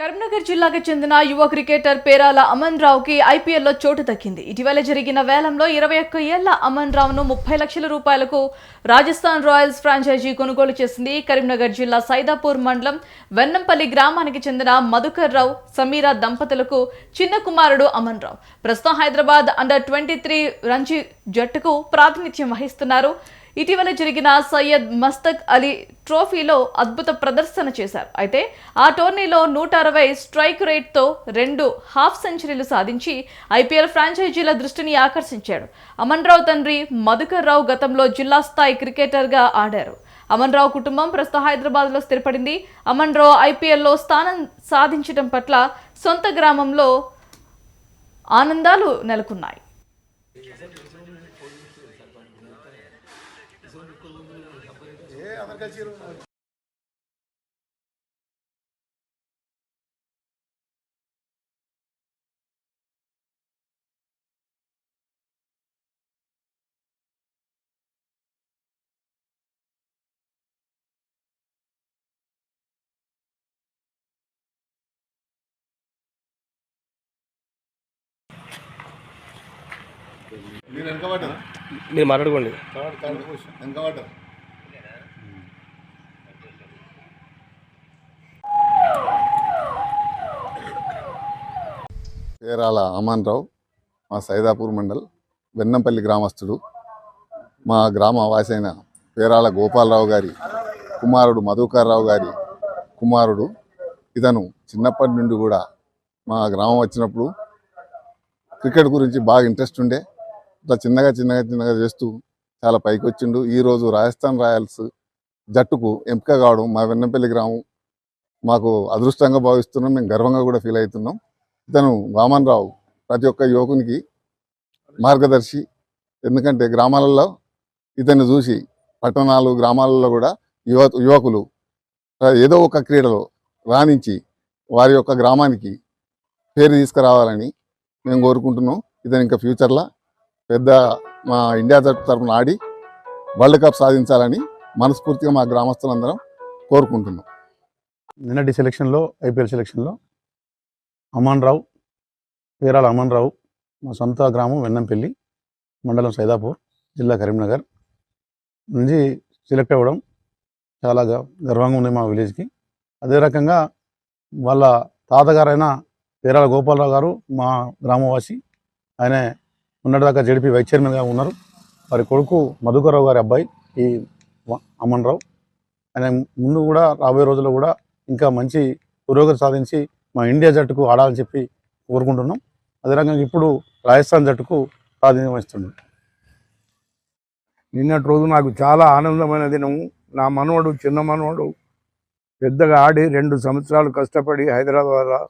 కరీంనగర్ జిల్లాకు చెందిన యువ క్రికెటర్ పేరాల అమన్ రావుకి ఐపీఎల్లో చోటు దక్కింది. ఇటీవల జరిగిన వేలంలో 21 ఏళ్ల అమన్ రావును 30 లక్షల రూపాయలకు రాజస్థాన్ రాయల్స్ ఫ్రాంచైజీ కొనుగోలు చేసింది. కరీంనగర్ జిల్లా సైదాపూర్ మండలం వెన్నంపల్లి గ్రామానికి చెందిన మధుకర్ రావు, సమీరా దంపతులకు చిన్న కుమారుడు అమన్ రావు. ప్రస్తుతం హైదరాబాద్ అండర్-23 రంజీ జట్టుకు ప్రాతినిధ్యం వహిస్తున్నారు. ఇటీవల జరిగిన సయ్యద్ మస్తక్ అలీ ట్రోఫీలో అద్భుత ప్రదర్శన చేశారు. అయితే ఆ టోర్నీలో 160 స్ట్రైక్ రేట్తో 2 హాఫ్ సెంచరీలు సాధించి ఐపీఎల్ ఫ్రాంచైజీల దృష్టిని ఆకర్షించాడు. అమన్ రావు తండ్రి మధుకర్ రావు గతంలో జిల్లా స్థాయి క్రికెటర్గా ఆడారు. అమన్ రావు కుటుంబం ప్రస్తుతం హైదరాబాద్లో స్థిరపడింది. అమన్ రావు ఐపీఎల్లో స్థానం సాధించడం పట్ల సొంత గ్రామంలో ఆనందాలు నెలకొన్నాయి. మీరు మాట్లాడుకోండి. పేరాల అమన్ రావు మా సైదాపూర్ మండల్ వెన్నంపల్లి గ్రామస్తుడు. మా గ్రామ వాసైన పేరాల గోపాలరావు గారి కుమారుడు మధుకర్ రావు గారి కుమారుడు. ఇతను చిన్నప్పటి నుండి కూడా మా గ్రామం వచ్చినప్పుడు క్రికెట్ గురించి బాగా ఇంట్రెస్ట్ ఉండే. ఇట్లా చిన్నగా చేస్తూ చాలా పైకి వచ్చిండు. ఈరోజు రాజస్థాన్ రాయల్స్ జట్టుకు ఎంపిక కావడం మా వెన్నంపల్లి గ్రామం మాకు అదృష్టంగా భావిస్తున్నాం. మేము గర్వంగా కూడా ఫీల్ అవుతున్నాం. ఇతను వామన్ రావు ప్రతి ఒక్క యువకునికి మార్గదర్శి. ఎందుకంటే గ్రామాలలో ఇతన్ని చూసి పట్టణాలు గ్రామాలలో కూడా యువకులు ఏదో ఒక క్రీడలో రాణించి వారి యొక్క గ్రామానికి పేరు తీసుకురావాలని మేము కోరుకుంటున్నాం. ఇతను ఇంకా ఫ్యూచర్లో పెద్ద మా ఇండియా జట్టు తరఫున ఆడి వరల్డ్ కప్ సాధించాలని మనస్ఫూర్తిగా మా గ్రామస్తులందరం కోరుకుంటున్నాం. నిన్నటి సెలక్షన్లో ఐపీఎల్ సెలక్షన్లో అమన్ రావు, పేరాల అమన్ రావు మా సొంత గ్రామం వెన్నంపల్లి, మండలం సైదాపూర్, జిల్లా కరీంనగర్ నుంచి సెలెక్ట్ అవ్వడం చాలా గర్వంగా ఉంది మా విలేజ్కి. అదే రకంగా వాళ్ళ తాతగారైన పేరాల గోపాలరావు గారు మా గ్రామవాసి. ఆయన ఉన్నటిదాకా జడిపి వైస్ చైర్మన్గా ఉన్నారు. వారి కొడుకు మధుకర్ రావు గారి అబ్బాయి ఈ అమన్ రావు. ఆయన ముందు కూడా రాబోయే రోజుల్లో కూడా ఇంకా మంచి పురోగతి సాధించి మా ఇండియా జట్టుకు ఆడాలని చెప్పి కోరుకుంటున్నాం. అదే రకంగా ఇప్పుడు రాజస్థాన్ జట్టుకు ప్రాతినిధ్యం వహిస్తున్నాం. నిన్నటి రోజు నాకు చాలా ఆనందమైన దినము. నా మనవడు, చిన్న మనవడు పెద్దగా ఆడి 2 సంవత్సరాలు కష్టపడి హైదరాబాద్లో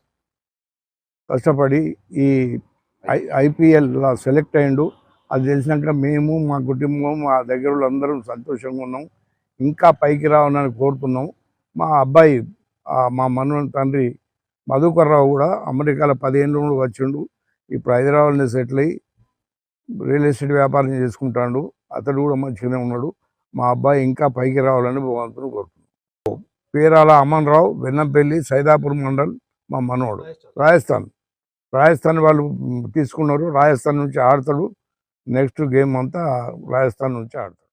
కష్టపడి ఈ ఐపీఎల్లో సెలెక్ట్ అయ్యిండు. అది తెలిసినాక మేము, మా కుటుంబం, మా దగ్గర అందరం సంతోషంగా ఉన్నాం. ఇంకా పైకి రావాలని కోరుతున్నాం. మా అబ్బాయి, మా మనవడి తండ్రి మధుకర్ రావు కూడా అమెరికాలో 10 ఏళ్ళు వచ్చిండు. ఇప్పుడు హైదరాబాద్లో సెటిల్ అయ్యి రియల్ ఎస్టేట్ వ్యాపారం చేసుకుంటాడు. అతడు కూడా మంచిగానే ఉన్నాడు. మా అబ్బాయి ఇంకా పైకి రావాలని భగవంతుని కోరుతున్నాం. పేరాల అమన్ రావు, వెన్నంపల్లి, సైదాపూర్ మండల్, మా మనవడు. రాజస్థాన్ వాళ్ళు తీసుకున్నారు. రాజస్థాన్ నుంచి ఆడతాడు. నెక్స్ట్ గేమ్ అంతా రాజస్థాన్ నుంచి ఆడతాడు.